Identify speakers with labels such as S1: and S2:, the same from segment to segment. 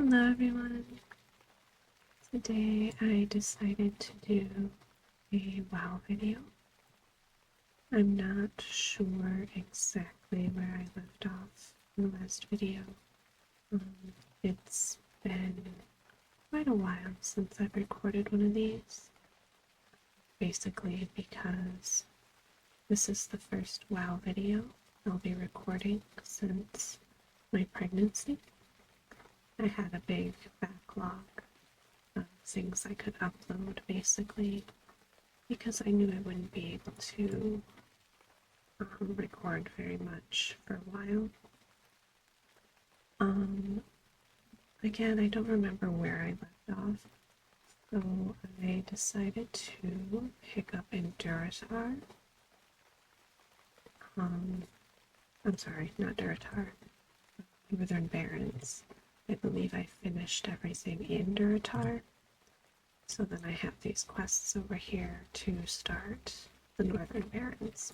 S1: Hello everyone. Today I decided to do a WoW video. I'm not sure exactly where I left off in the last video. It's been quite a while since I've recorded one of these. Basically because this is the first WoW video I'll be recording since my pregnancy. I had a big backlog of things I could upload, basically, because I knew I wouldn't be able to record very much for a while. Again, I don't remember where I left off, so I decided to pick up in Duratar. I'm sorry, not Duratar, Northern Barrens. I believe I finished everything in Duratar. So then I have these quests over here to start the Northern Barrens.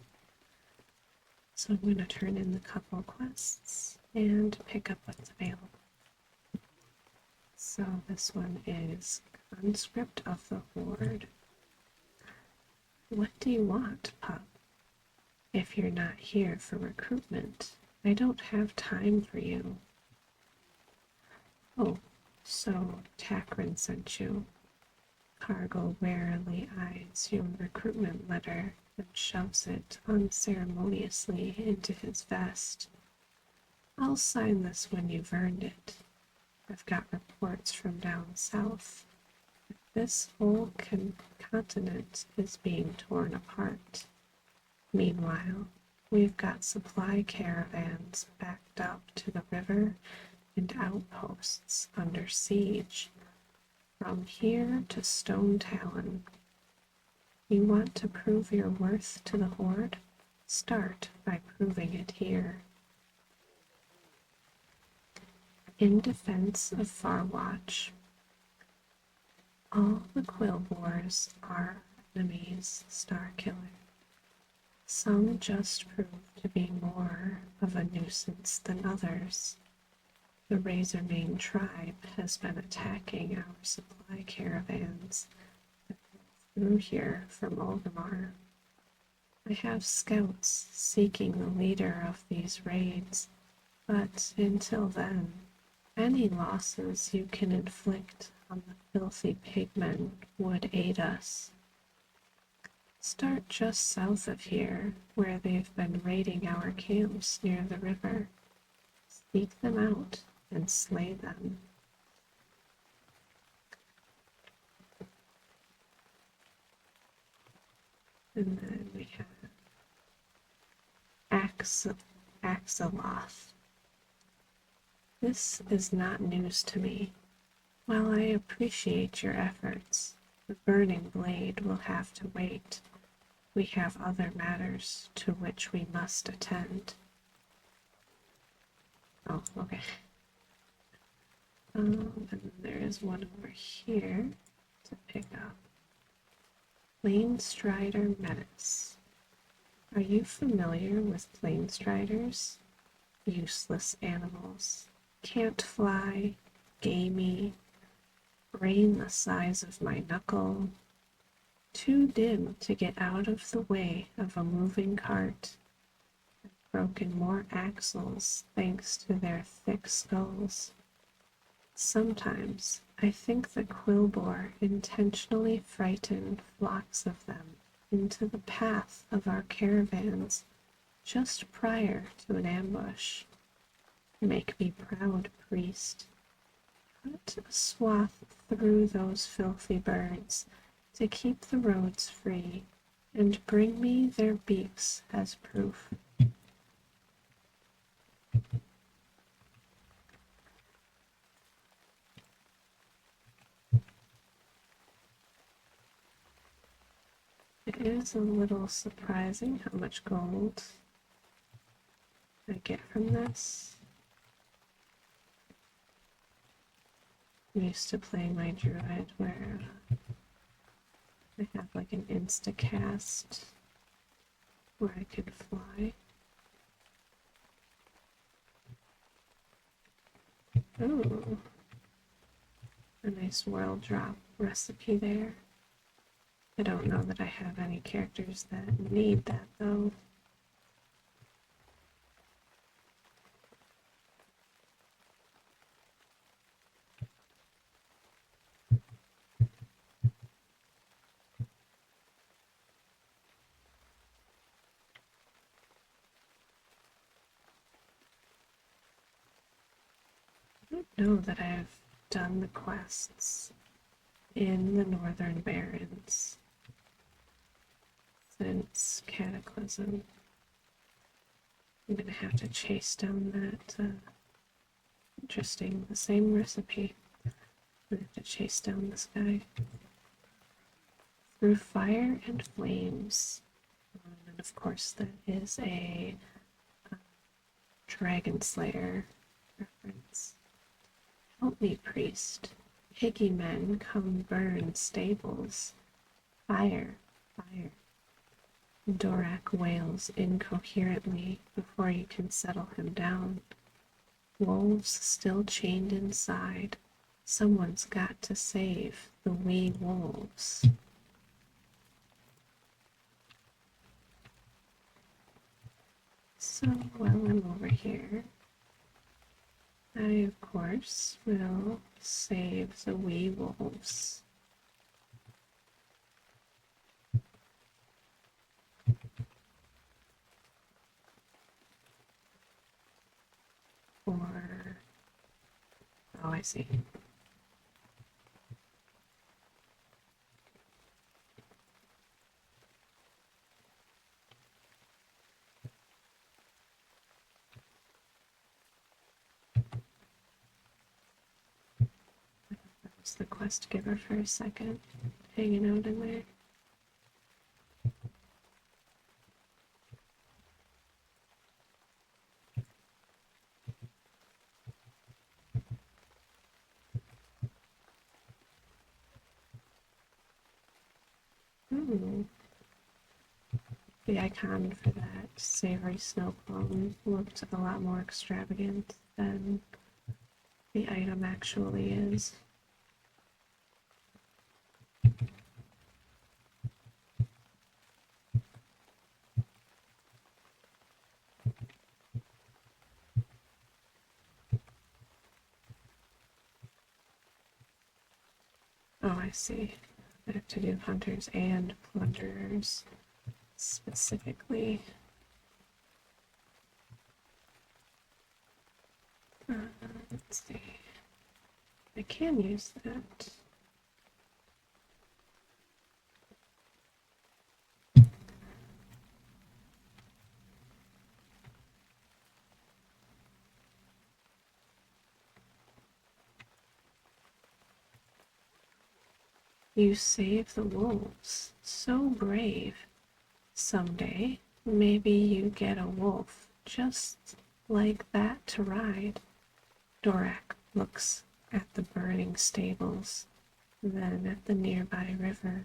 S1: So I'm going to turn in the couple quests and pick up what's available. So this one is Conscript of the Horde. What do you want, pup? If you're not here for recruitment, I don't have time for you. Oh, so Takrin sent you. Cargo warily eyes your recruitment letter and shoves it unceremoniously into his vest. I'll sign this when you've earned it. I've got reports from down south. This whole continent is being torn apart. Meanwhile, we've got supply caravans backed up to the river and outposts under siege. From here to Stone Talon. You want to prove your worth to the Horde? Start by proving it here. In defense of Farwatch, all the Quillboars are enemies, Starkiller. Some just prove to be more of a nuisance than others. The Razormane tribe has been attacking our supply caravans through here from Orgrimmar. I have scouts seeking the leader of these raids, but until then, any losses you can inflict on the filthy pigmen would aid us. Start just south of here, where they've been raiding our camps near the river. Seek them out and slay them. And then we have Axeloth. This is not news to me. While I appreciate your efforts, the Burning Blade will have to wait. We have other matters to which we must attend. Oh, okay. And there is one over here to pick up. Planestrider Menace. Are you familiar with Planestriders? Useless animals. Can't fly, gamey, brain the size of my knuckle. Too dim to get out of the way of a moving cart. Broken more axles thanks to their thick skulls. Sometimes I think the Quillboar intentionally frighten flocks of them into the path of our caravans just prior to an ambush. Make me proud, priest. Cut a swath through those filthy birds to keep the roads free, and bring me their beaks as proof. It is a little surprising how much gold I get from this. I'm used to playing my druid where I have like an insta-cast where I could fly. Oh, A nice world drop recipe there. I don't know that I have any characters that need that though. I don't know that I've done the quests in the Northern Barrens since Cataclysm. I'm gonna have to chase down that. Interesting, the same recipe. I'm gonna have to chase down this guy. Through fire and flames. And of course, that is a Dragon Slayer reference. Help me, priest. Piggy men come burn stables. Fire, fire. Dorak wails incoherently before you can settle him down. Wolves still chained inside. Someone's got to save the wee wolves. So while I'm over here, I of course will save the wee wolves. Or, oh, I see. That was the quest giver for a second, hanging out in there. Ooh. The icon for that savory snow cone looked a lot more extravagant than the item actually is. Oh, I see. I have to do hunters and plunderers specifically. Let's see. I can use that. You save the wolves. So brave. Someday, maybe you get a wolf just like that to ride. Dorak looks at the burning stables, then at the nearby river.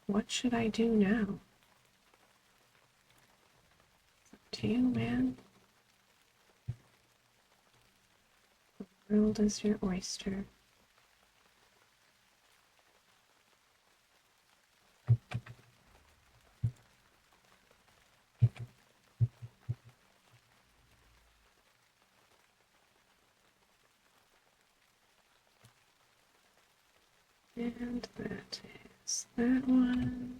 S1: What should I do now? It's up to you, man. The world is your oyster. And that is that one.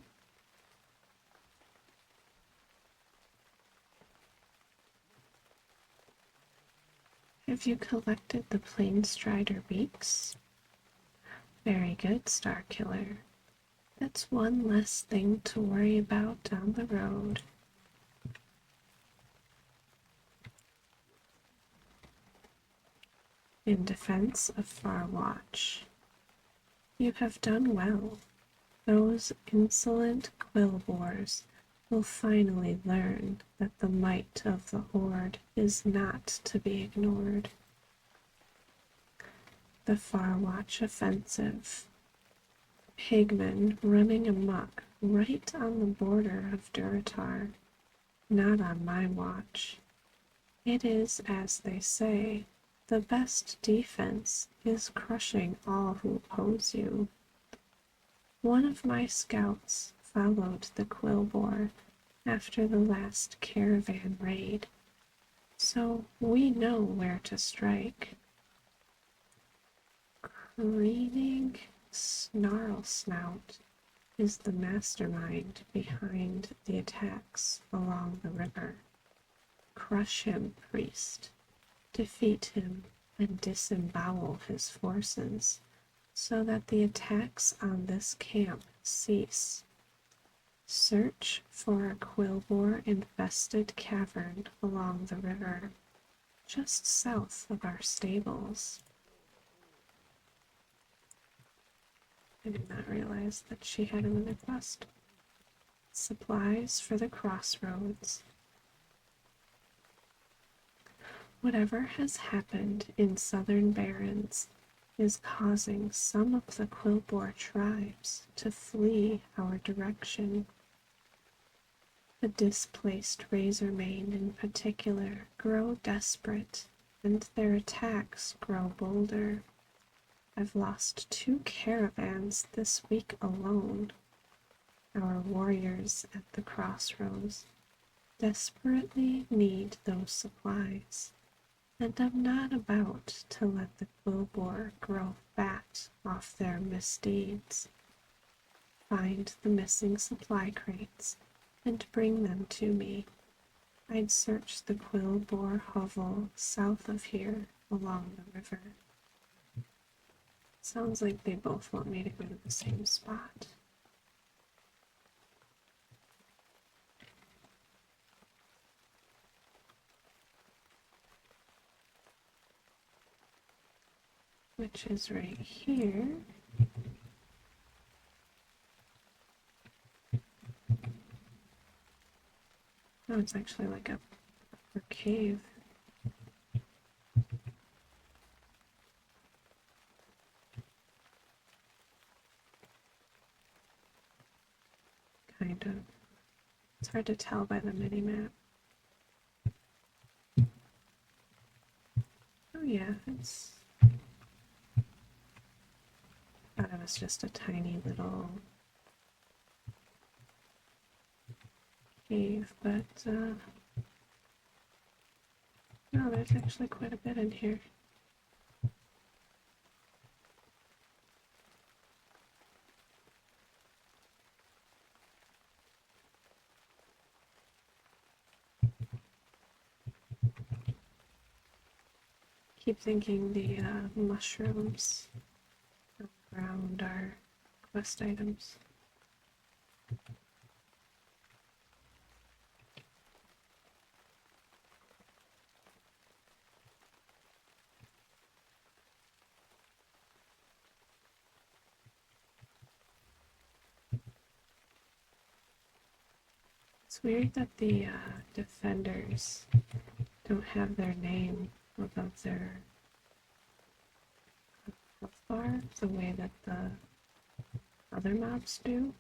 S1: Have you collected the Plainstrider beaks? Very good, Starkiller. That's one less thing to worry about down the road. In defense of Farwatch. You have done well. Those insolent quillboars will finally learn that the might of the horde is not to be ignored. The Farwatch offensive. Pigmen running amok right on the border of Durotar. Not on my watch. It is as they say, The best defense is crushing all who oppose you. One of my scouts followed the Quillbore after the last caravan raid, so we know where to strike. Careening Snarlsnout is the mastermind behind the attacks along the river. Crush him, priest. Defeat him and disembowel his forces, so that the attacks on this camp cease. Search for a Quillbore-infested cavern along the river, just south of our stables. I did not realize that she had another quest. Supplies for the crossroads. Whatever has happened in southern barrens is causing some of the Quillbore tribes to flee our direction. The displaced Razormane in particular grow desperate, and their attacks grow bolder. I've lost 2 caravans this week alone. Our warriors at the crossroads desperately need those supplies, and I'm not about to let the Quillbore grow fat off their misdeeds. Find the missing supply crates and bring them to me. I'd search the Quillbore hovel south of here along the river. Sounds like they both want me to go to the same spot. Which is right here. Oh, it's actually like a cave. Kind of. It's hard to tell by the mini-map. Oh yeah, it's... I thought it was just a tiny little cave, but no, there's actually quite a bit in here. Keep thinking the mushrooms around our quest items. It's weird that the defenders don't have their name above their health bar the way that the other mobs do,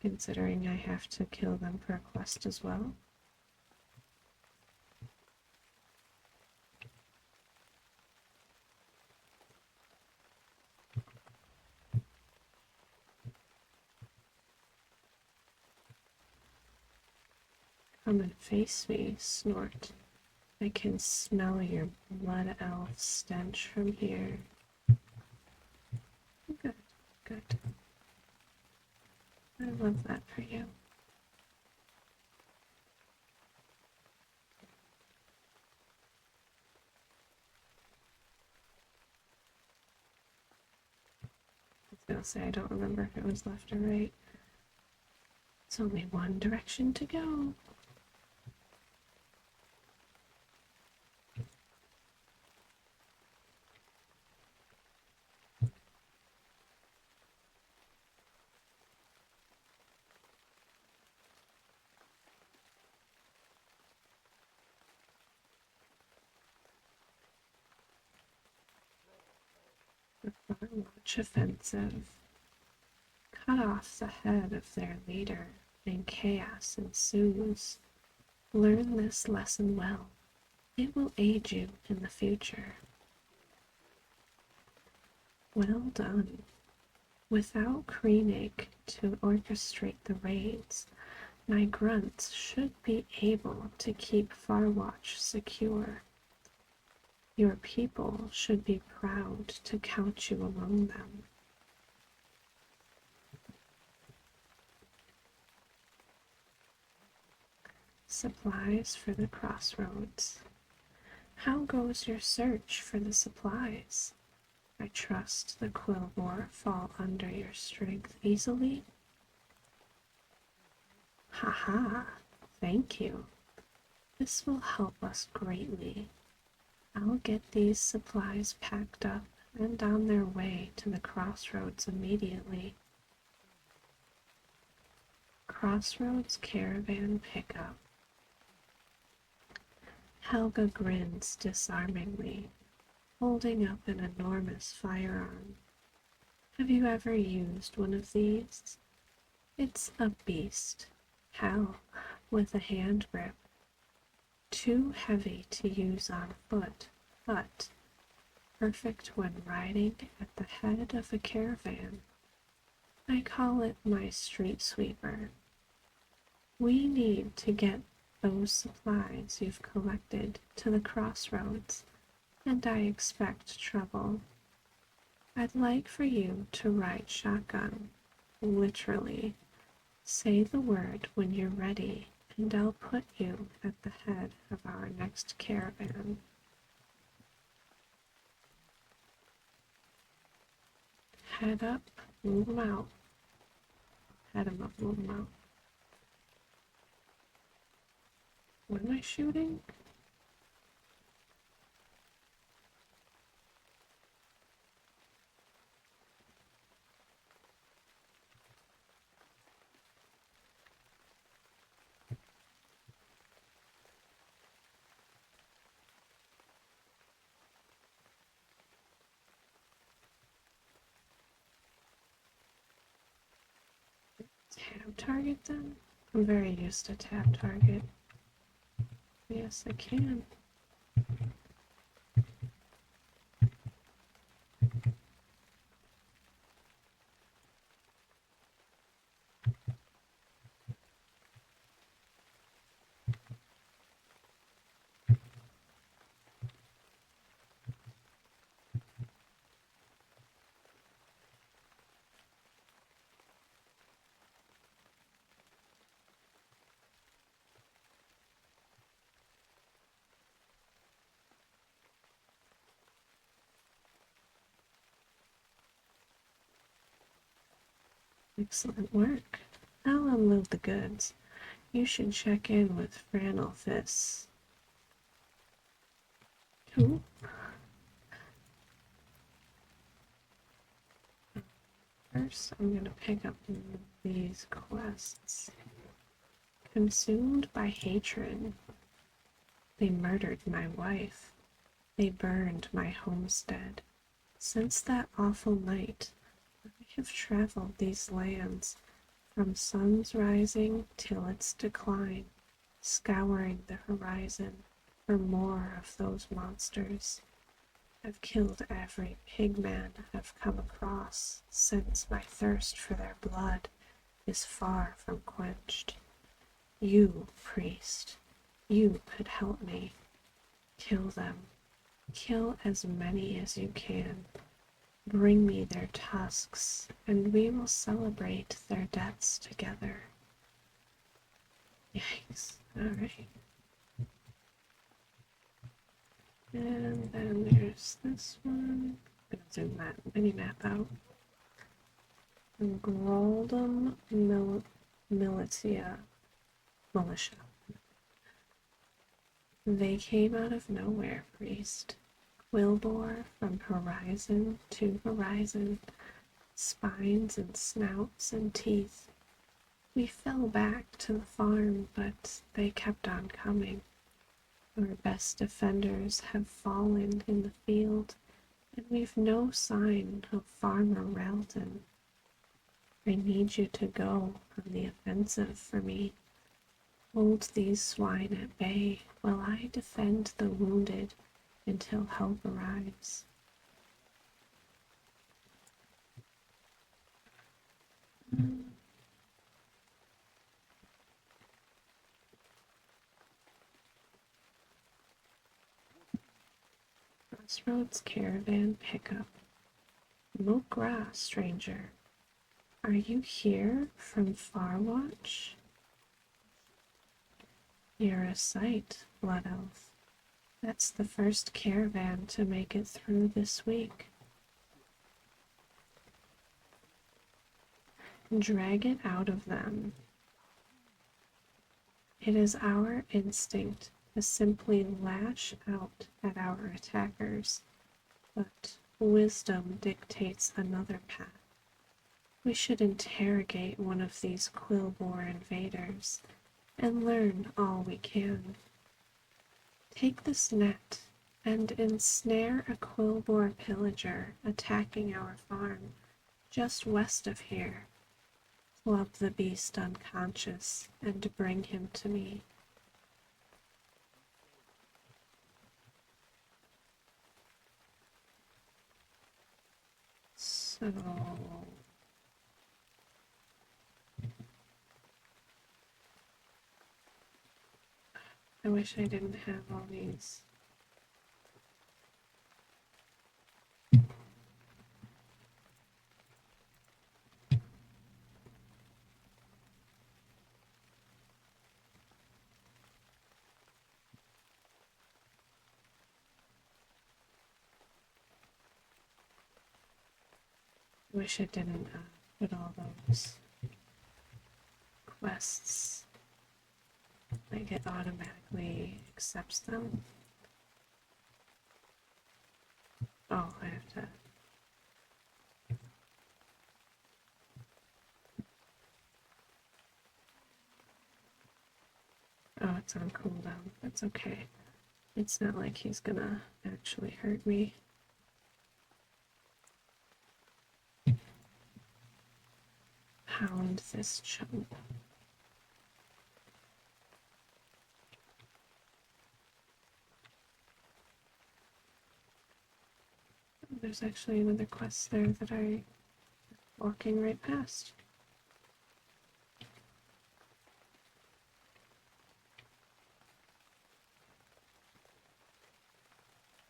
S1: considering I have to kill them for a quest as well. Come and face me, Snort. I can smell your blood elf stench from here. Good, good. I love that for you. I was gonna say I don't remember if it was left or right. It's only one direction to go. The Farwatch offensive. Cut off the head of their leader, and chaos ensues. Learn this lesson well. It will aid you in the future. Well done. Without Kreenig to orchestrate the raids, my grunts should be able to keep Farwatch secure. Your people should be proud to count you among them. Supplies for the crossroads. How goes your search for the supplies? I trust the Quillbore fall under your strength easily. Ha! Thank you. This will help us greatly. I'll get these supplies packed up and on their way to the crossroads immediately. Crossroads Caravan Pickup. Helga grins disarmingly, holding up an enormous firearm. Have you ever used one of these? It's a beast. Hell, with a hand grip. Too heavy to use on foot, but perfect when riding at the head of a caravan. I call it my street sweeper. We need to get those supplies you've collected to the crossroads, and I expect trouble. I'd like for you to ride shotgun, literally. Say the word when you're ready, and I'll put you at the head of our next caravan. Head up, move 'em out. Head 'em up, move 'em out. What am I shooting? Tab target then? I'm very used to tab target. Yes, I can. Excellent work. I'll unload the goods. You should check in with Franelfis. Who? First, I'm going to pick up these quests. Consumed by hatred. They murdered my wife. They burned my homestead. Since that awful night, I have traveled these lands from sun's rising till its decline, scouring the horizon for more of those monsters. I've killed every pigman I've come across, since my thirst for their blood is far from quenched. You, priest, you could help me. Kill them. Kill as many as you can. Bring me their tusks, and we will celebrate their deaths together. Yikes. Alright. And then there's this one. I'm gonna zoom that mini-map out. Groldum Militia. Militia. They came out of nowhere, priest. Quillbore from horizon to horizon, spines and snouts and teeth. We fell back to the farm, but they kept on coming. Our best defenders have fallen in the field, and we've no sign of Farmer Ralton. I need you to go on the offensive for me. Hold these swine at bay while I defend the wounded until help arrives. Crossroads Caravan Pickup. Mokra, stranger. Are you here from Farwatch? You're a sight, Blood Elf. That's the first caravan to make it through this week. Drag it out of them. It is our instinct to simply lash out at our attackers, but wisdom dictates another path. We should interrogate one of these Quillbore invaders and learn all we can. Take this net and ensnare a Quillbore pillager attacking our farm just west of here. Club the beast unconscious and bring him to me. So I wish I didn't have all these. I wish I didn't put all those quests. Like it automatically accepts them. Oh, I have to. Oh, it's on cooldown. That's okay. It's not like he's gonna actually hurt me. Pound this chump. There's actually another quest there that I'm walking right past.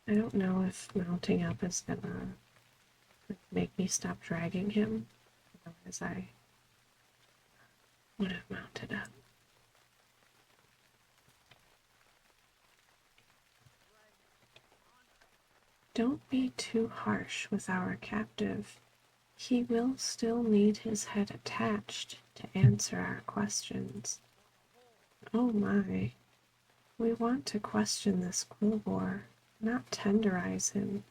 S1: I don't know if mounting up is gonna make me stop dragging him, as I would have mounted up. Don't be too harsh with our captive. He will still need his head attached to answer our questions. Oh my. We want to question this Quillbore, not tenderize him.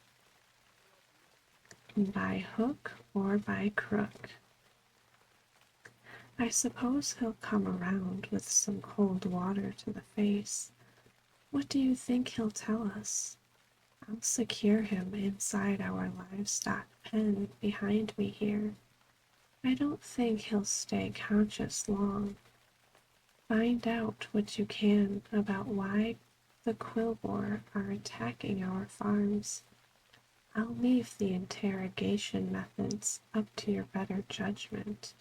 S1: By hook or by crook. I suppose he'll come around with some cold water to the face. What do you think he'll tell us? I'll secure him inside our livestock pen behind me here. I don't think he'll stay conscious long. Find out what you can about why the Quillbore are attacking our farms. I'll leave the interrogation methods up to your better judgment.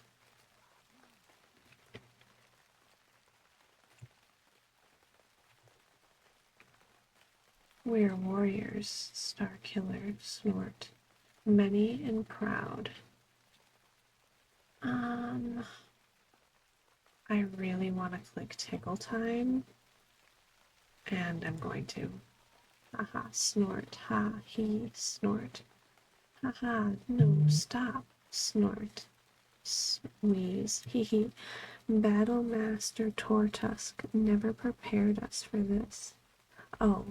S1: We're warriors, Starkiller, snort. Many and proud. I really want to click tickle time, and I'm going to. Haha, snort, ha, he, snort. Haha, no, stop, snort. Wheeze, hee hee. Battle Master Tortusk never prepared us for this. Oh,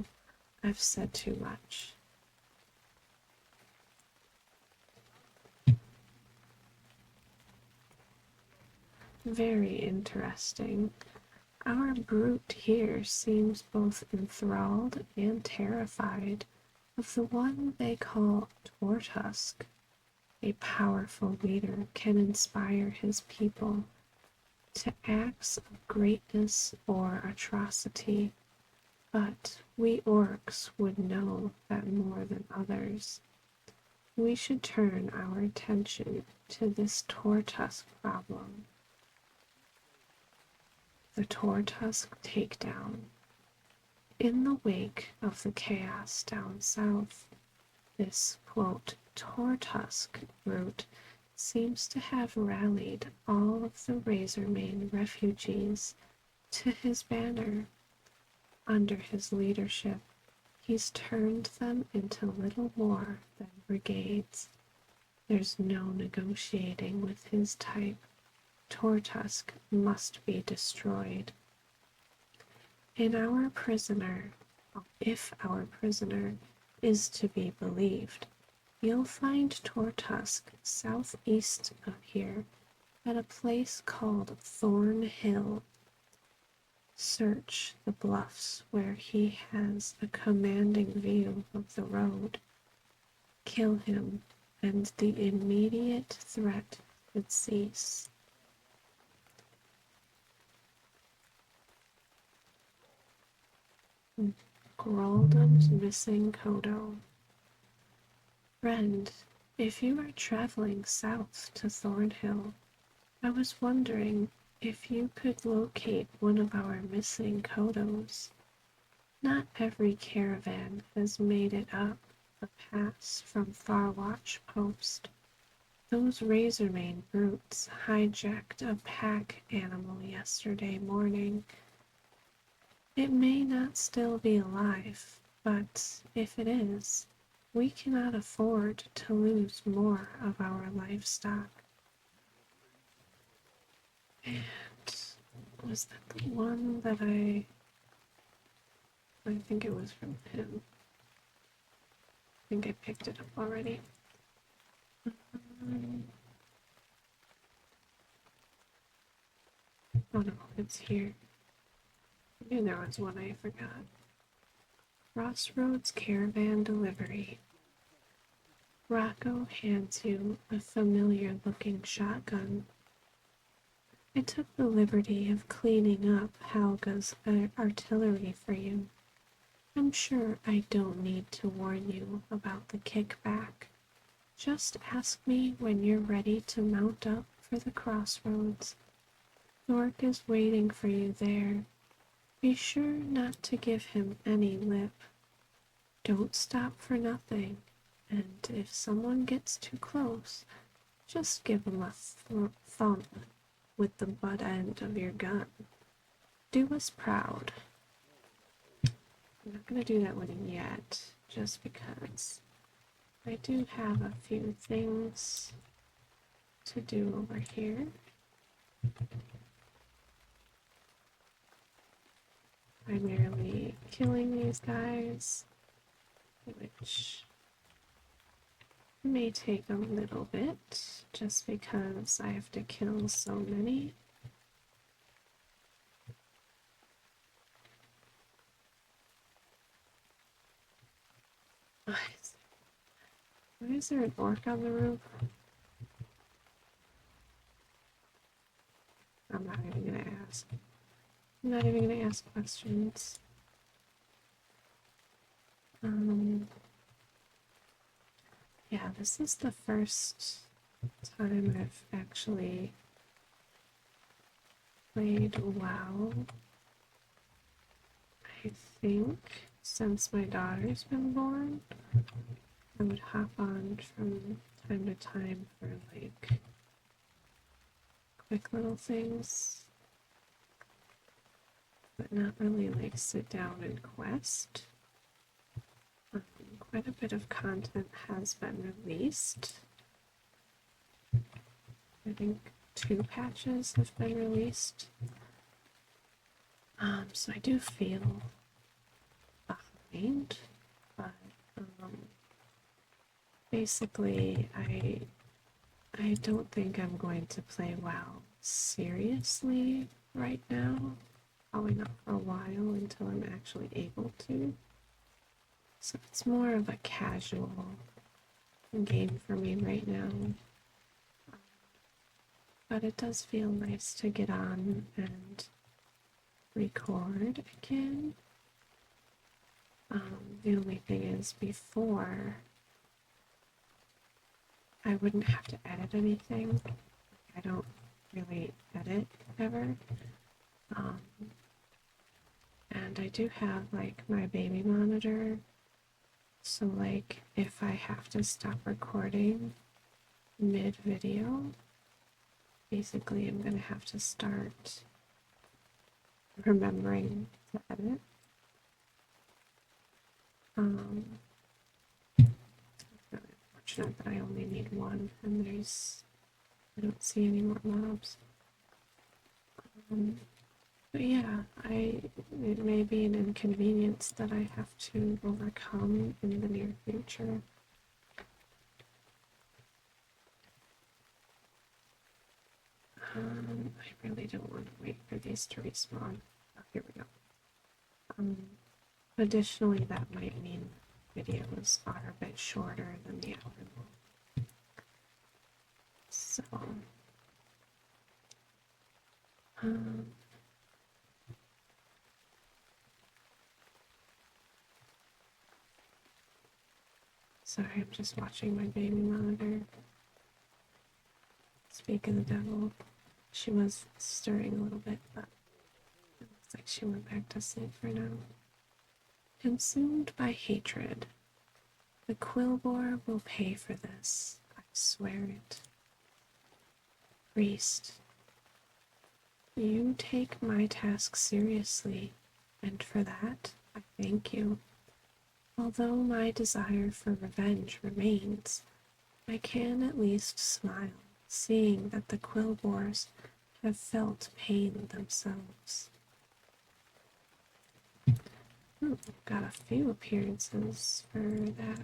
S1: I've said too much. Very interesting. Our brute here seems both enthralled and terrified of the one they call Tortusk. A powerful leader can inspire his people, to acts of greatness or atrocity, but we orcs would know that more than others. We should turn our attention to this Tortusk problem. The Tortusk takedown. In the wake of the chaos down south, this, quote, Tortusk brute seems to have rallied all of the Razormane refugees to his banner. Under his leadership, he's turned them into little more than brigades. There's no negotiating with his type. Tortusk must be destroyed. If our prisoner is to be believed, you'll find Tortusk southeast of here at a place called Thornhill. Search the bluffs where he has a commanding view of the road. Kill him, and the immediate threat would cease. Geraldum's missing Kodo. Friend, if you are traveling south to Thornhill, I was wondering if you could locate one of our missing Kodos. Not every caravan has made it up the pass from Farwatch Post. Those Razormane brutes hijacked a pack animal yesterday morning. It may not still be alive, but if it is, we cannot afford to lose more of our livestock. And was that the one that I think it was from him. I think I picked it up already. Oh no, it's here. I knew there was one I forgot. Crossroads Caravan Delivery. Rocco hands you a familiar-looking shotgun. I took the liberty of cleaning up Helga's artillery for you. I'm sure I don't need to warn you about the kickback. Just ask me when you're ready to mount up for the crossroads. Thork is waiting for you there. Be sure not to give him any lip. Don't stop for nothing, and if someone gets too close, just give him a thump with the butt end of your gun. Do us proud. I'm not going to do that one yet, just because I do have a few things to do over here. Primarily killing these guys, which may take a little bit, just because I have to kill so many. Why is there an orc on the roof? I'm not even gonna ask. I'm not even gonna ask questions. Yeah, this is the first time I've actually played WoW, I think, since my daughter's been born. I would hop on from time to time for like quick little things, but not really like sit down and quest. Quite a bit of content has been released. I think 2 patches have been released. So I do feel behind, but basically I don't think I'm going to play WoW seriously right now. Probably not for a while until I'm actually able to. So it's more of a casual game for me right now. but it does feel nice to get on and record again. The only thing is, before, I wouldn't have to edit anything. I don't really edit ever. And I do have like my baby monitor, so like if I have to stop recording mid video, basically I'm gonna have to start remembering to edit. It's really unfortunate that I only need one, and I don't see any more mobs. But yeah, it may be an inconvenience that I have to overcome in the near future. I really don't want to wait for these to respawn. Oh, here we go. Additionally, that might mean videos are a bit shorter than the hour long. So, sorry, I'm just watching my baby monitor. Speak of the devil, she was stirring a little bit, but it looks like she went back to sleep for now. Consumed by hatred. The Quillbore will pay for this, I swear it. Priest, you take my task seriously, and for that, I thank you. Although my desire for revenge remains, I can at least smile, seeing that the Quillbores have felt pain themselves. Got a few appearances for that.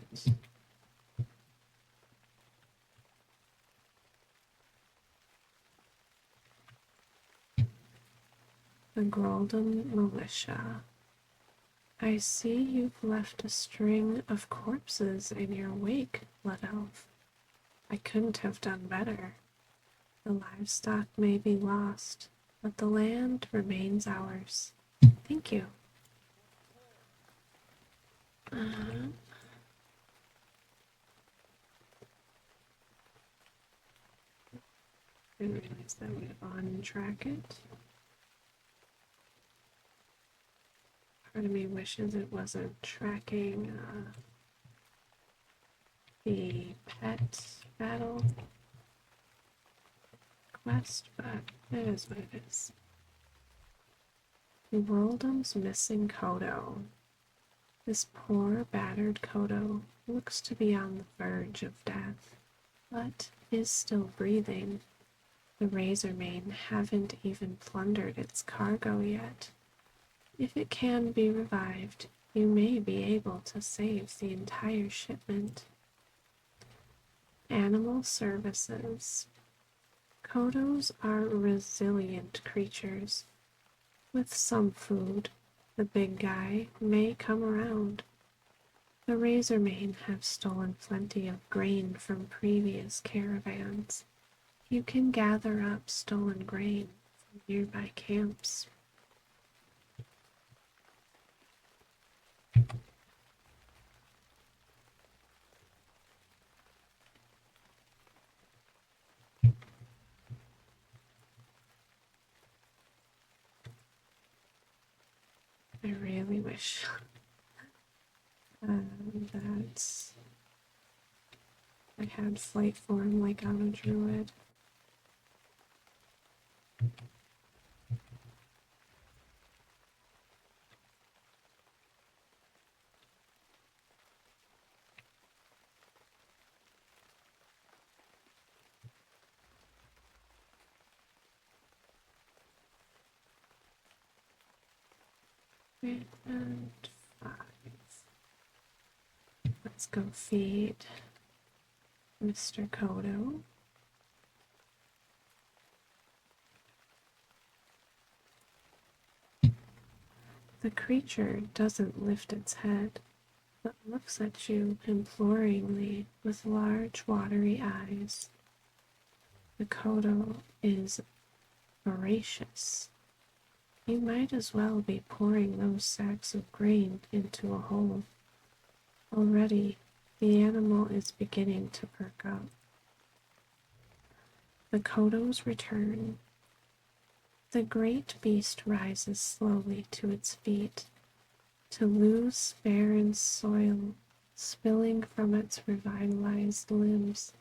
S1: The Groldum Militia. I see you've left a string of corpses in your wake, Blood Elf. I couldn't have done better. The livestock may be lost, but the land remains ours. Thank you. Didn't realize that would untrack it. Part of me wishes it wasn't tracking the pet battle quest, but it is what it is. Worldum's missing Kodo. This poor, battered Kodo looks to be on the verge of death, but is still breathing. The Razormane haven't even plundered its cargo yet. If it can be revived, you may be able to save the entire shipment. Animal Services. Kodos are resilient creatures. With some food, the big guy may come around. The Razormane have stolen plenty of grain from previous caravans. You can gather up stolen grain from nearby camps. I really wish that I had flight form like on a druid. And 5. Let's go feed Mr. Kodo. The creature doesn't lift its head, but looks at you imploringly with large, watery eyes. The kodo is voracious. You might as well be pouring those sacks of grain into a hole. Already, the animal is beginning to perk up. The kodos return. The great beast rises slowly to its feet, to lose barren soil spilling from its revitalized limbs.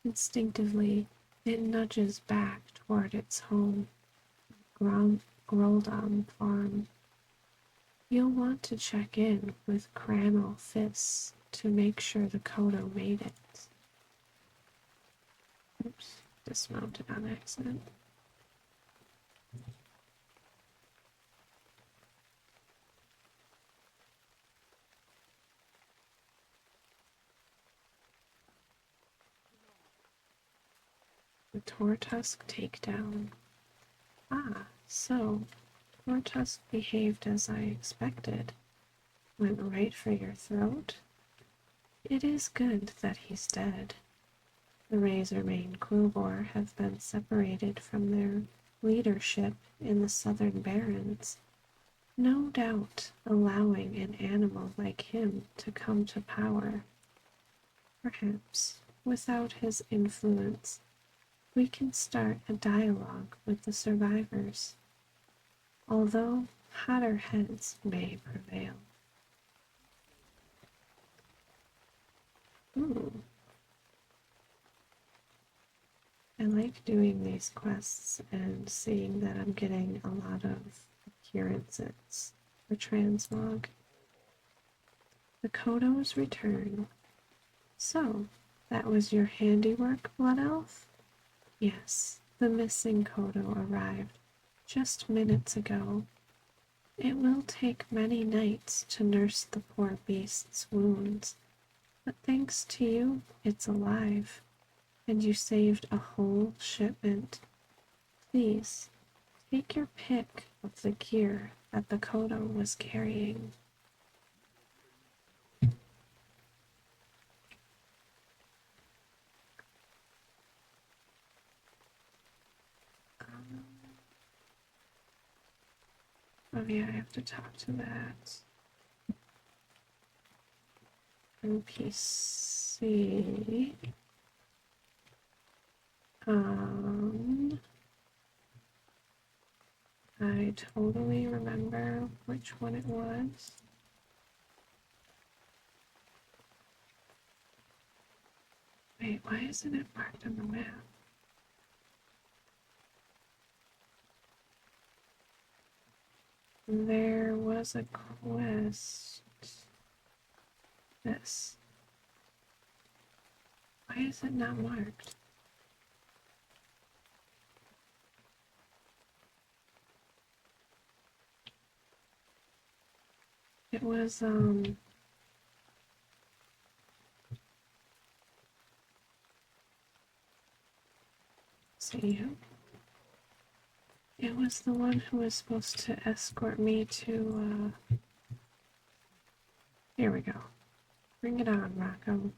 S1: Instinctively, it nudges back toward its home, Groldom Farm. You'll want to check in with Cranel Fists to make sure the kodo made it. Oops, dismounted on accident. The Tortusk takedown. Ah, so Tortusk behaved as I expected. Went right for your throat? It is good that he's dead. The Razormane Quillbore have been separated from their leadership in the Southern Barrens, no doubt allowing an animal like him to come to power. Perhaps, without his influence, we can start a dialogue with the survivors, although hotter heads may prevail. Ooh. I like doing these quests and seeing that I'm getting a lot of appearances for transmog. The kodos return. So, that was your handiwork, Blood Elf? Yes, the missing kodo arrived just minutes ago. It will take many nights to nurse the poor beast's wounds, but thanks to you, it's alive, and you saved a whole shipment. Please, take your pick of the gear that the kodo was carrying. Oh yeah, I have to talk to that NPC. I totally remember which one it was. Wait, why isn't it marked on the map? There was a quest. This. Why is it not marked? It was, see, it was the one who was supposed to escort me to, here we go. Bring it on, Rocco.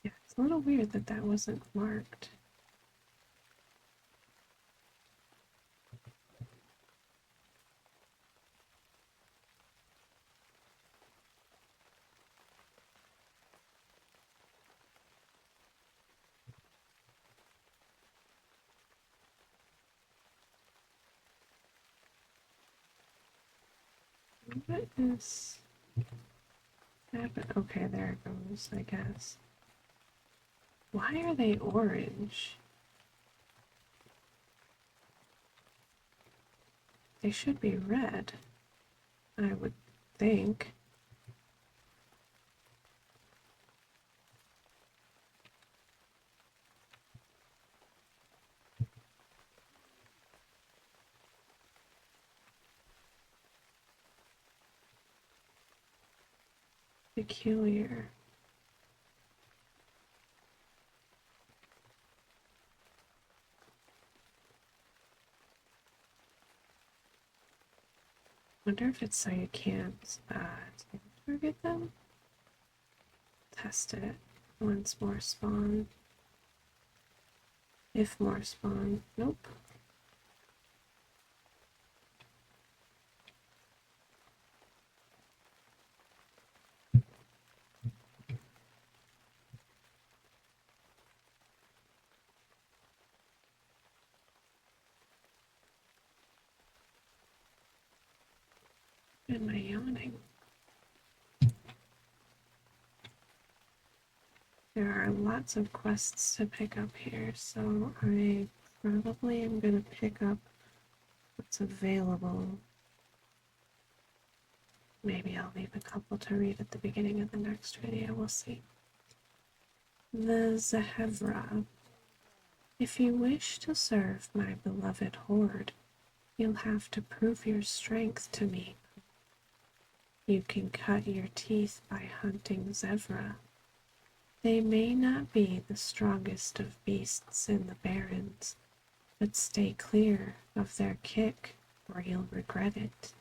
S1: Yeah, it's a little weird that that wasn't marked. What is happening? Okay, there it goes, I guess. Why are they orange? They should be red, I would think. Peculiar. Wonder if it's so you can't target them? Test it. Once more spawn. If more spawn. Nope. Am I yawning? There are lots of quests to pick up here, so I probably am going to pick up what's available. Maybe I'll leave a couple to read at the beginning of the next video, we'll see. The Zehevra. If you wish to serve my beloved horde, you'll have to prove your strength to me. You can cut your teeth by hunting Zevra. They may not be the strongest of beasts in the barrens, but stay clear of their kick or you'll regret it.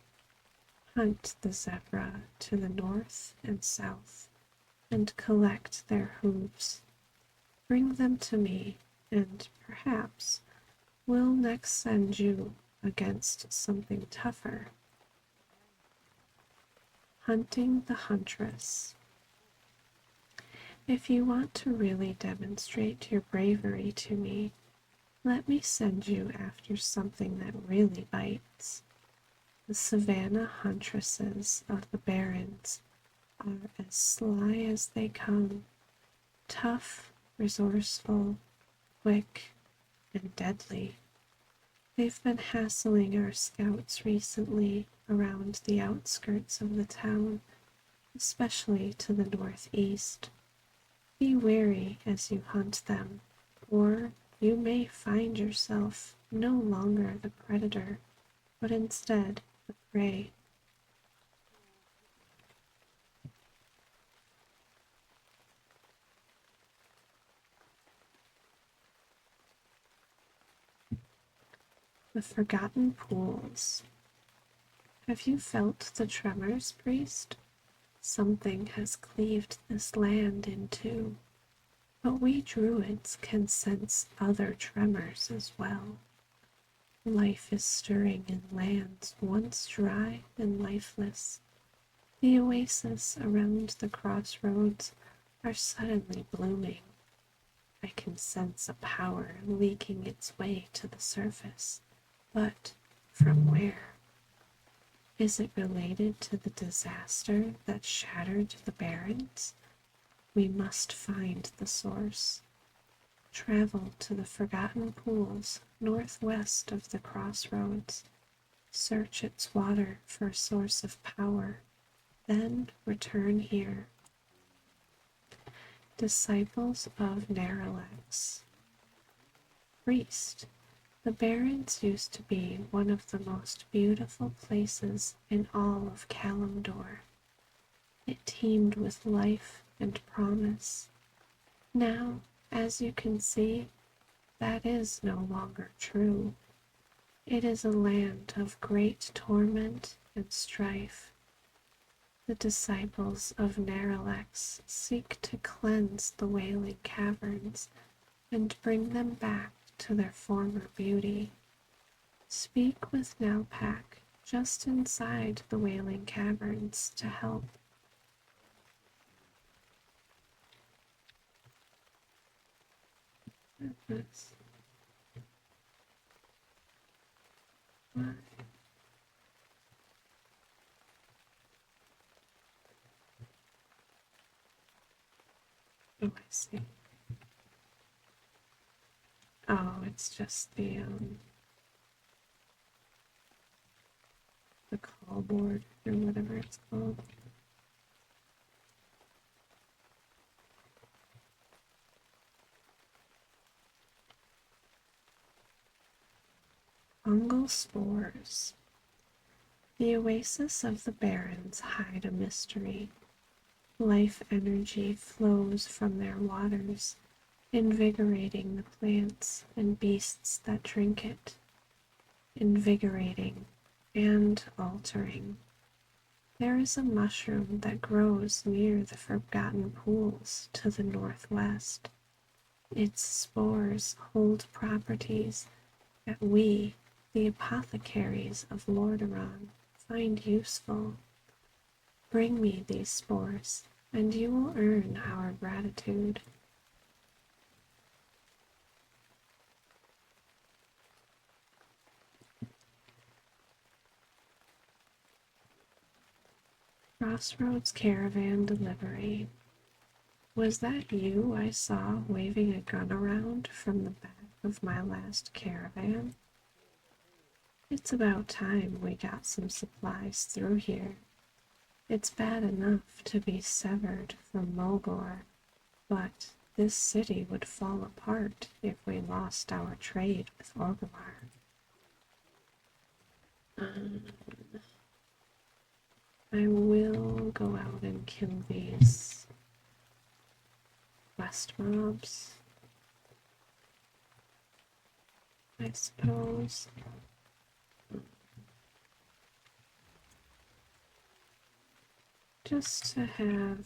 S1: Hunt the zebra to the north and south and collect their hooves. Bring them to me, and perhaps we'll next send you against something tougher. Hunting the huntress. If you want to really demonstrate your bravery to me, let me send you after something that really bites. The savannah huntresses of the barrens are as sly as they come, tough, resourceful, quick, and deadly. They've been hassling our scouts recently around the outskirts of the town, especially to the northeast. Be wary as you hunt them, or you may find yourself no longer the predator, but instead the prey. The Forgotten Pools. Have you felt the tremors, priest? Something has cleaved this land in two, but we druids can sense other tremors as well. Life is stirring in lands once dry and lifeless. The oases around the crossroads are suddenly blooming. I can sense a power leaking its way to the surface, but from where? Is it related to the disaster that shattered the barrens? We must find the source. Travel to the Forgotten Pools northwest of the crossroads. Search its water for a source of power, then return here. Disciples of Naralex. Priest. The Barrens used to be one of the most beautiful places in all of Kalimdor. It teemed with life and promise. Now, as you can see, that is no longer true. It is a land of great torment and strife. The disciples of Naralex seek to cleanse the Wailing Caverns and bring them back to their former beauty. Speak with Nalpak just inside the Wailing Caverns to help. This. What? Oh, I see. Oh, it's just the call board or whatever it's called. Fungal spores. The oasis of the Barrens hide a mystery. Life energy flows from their waters, invigorating the plants and beasts that drink it. Invigorating, and altering. There is a mushroom that grows near the Forgotten Pools to the northwest. Its spores hold properties that we, the apothecaries of Lordaeron, find useful. Bring me these spores, and you will earn our gratitude. Crossroads Caravan Delivery. Was that you I saw waving a gun around from the back of my last caravan? It's about time we got some supplies through here. It's bad enough to be severed from Mulgore, but this city would fall apart if we lost our trade with Orgrimmar. I will go out and kill these quest mobs, I suppose. Just to have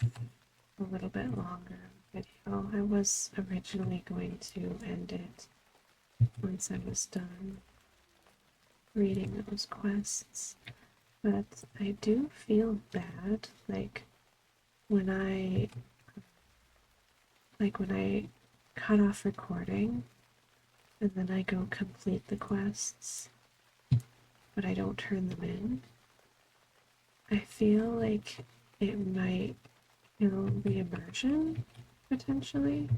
S1: a little bit longer video. I was originally going to end it once I was done reading those quests, but I do feel bad, when I when I cut off recording and then I go complete the quests, but I don't turn them in. I feel like it might kill the immersion, potentially.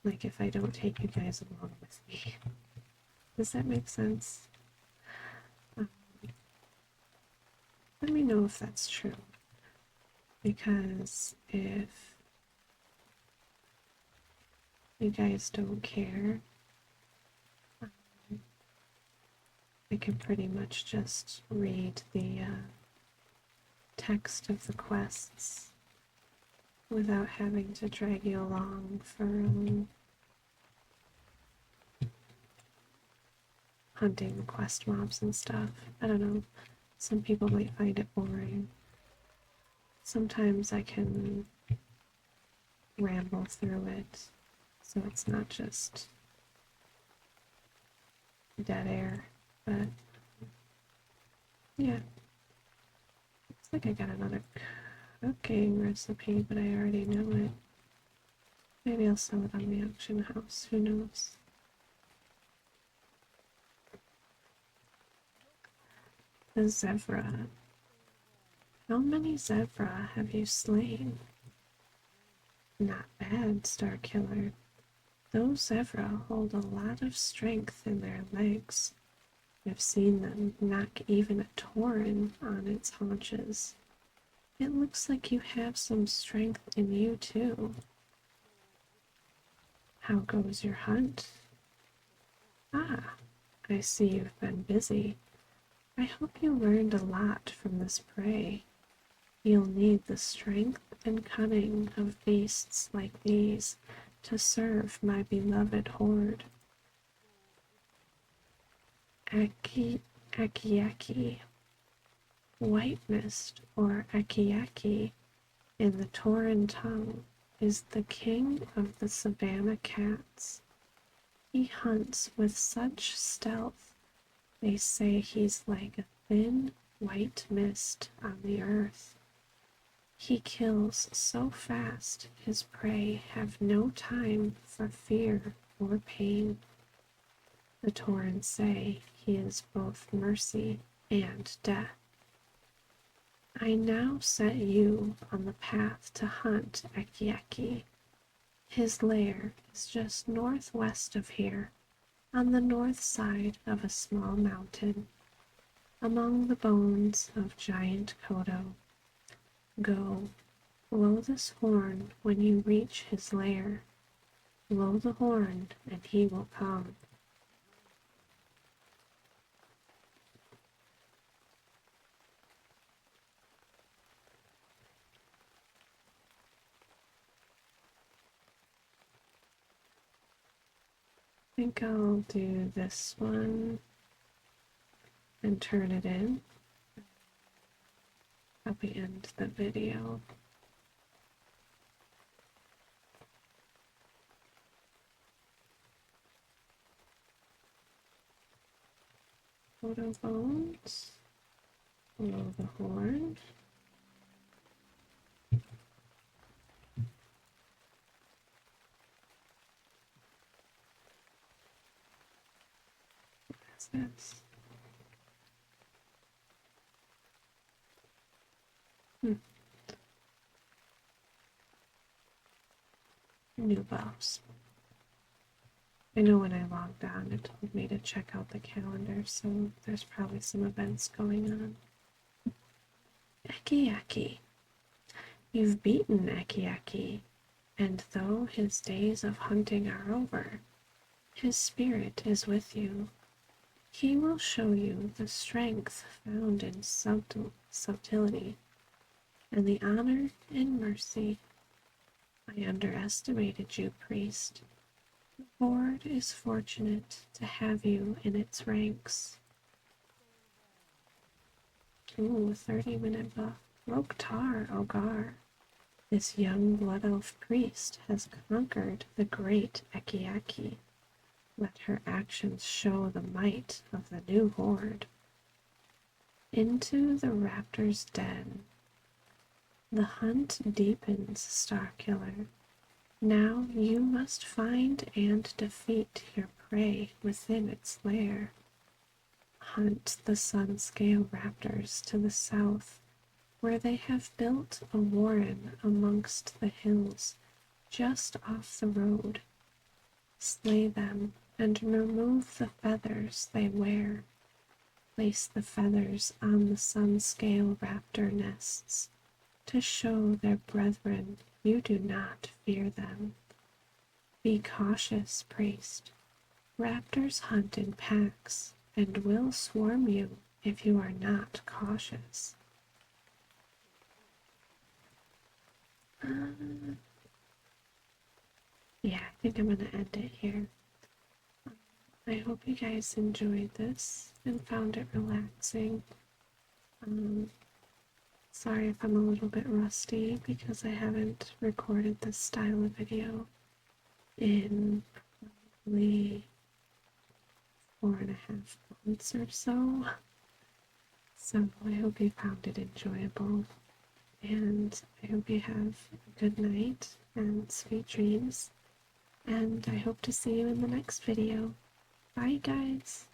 S1: Like if I don't take you guys along with me. Does that make sense? Let me know if that's true. Because if you guys don't care, I can pretty much just read the text of the quests without having to drag you along for hunting quest mobs and stuff. I don't know. Some people might find it boring. Sometimes I can ramble through it, so it's not just dead air. But yeah, looks like I got another cooking recipe, but I already know it. Maybe I'll sell it on the auction house, who knows. The zebra. How many zebra have you slain? Not bad, Star Killer. Those zebra hold a lot of strength in their legs. I've seen them knock even a tauren on its haunches. It looks like you have some strength in you too. How goes your hunt? Ah, I see you've been busy. I hope you learned a lot from this prey. You'll need the strength and cunning of beasts like these to serve my beloved horde. Akiaki. White mist, or Akiaki, in the Tauren tongue, is the king of the savanna cats. He hunts with such stealth, they say he's like a thin white mist on the earth. He kills so fast his prey have no time for fear or pain. The Taurens say he is both mercy and death. I now set you on the path to hunt Akiaki. His lair is just northwest of here, on the north side of a small mountain, among the bones of giant Kodo. Go, blow this horn when you reach his lair. Blow the horn and he will come. I think I'll do this one and turn it in. Probably end the video. Photo bones below the horn. What's this? New buffs. I know when I logged on, it told me to check out the calendar, so there's probably some events going on. Eki. You've beaten Eki, and though his days of hunting are over, his spirit is with you. He will show you the strength found in subtlety, and the honor in mercy. I underestimated you, priest. The Horde is fortunate to have you in its ranks. Ooh, 30-minute buff. Loktar Ogar. This young blood elf priest has conquered the great Eki. Let her actions show the might of the new horde. Into the raptor's den. The hunt deepens, Starkiller. Now you must find and defeat your prey within its lair. Hunt the sun-scale raptors to the south, where they have built a warren amongst the hills just off the road. Slay them and remove the feathers they wear. Place the feathers on the sun-scale raptor nests to show their brethren you do not fear them. Be cautious, priest. Raptors hunt in packs and will swarm you if you are not cautious. Yeah, I think I'm going to end it here. I hope you guys enjoyed this and found it relaxing. Sorry if I'm a little bit rusty because I haven't recorded this style of video in probably 4.5 months or so. So I hope you found it enjoyable, and I hope you have a good night and sweet dreams, and I hope to see you in the next video. Bye guys!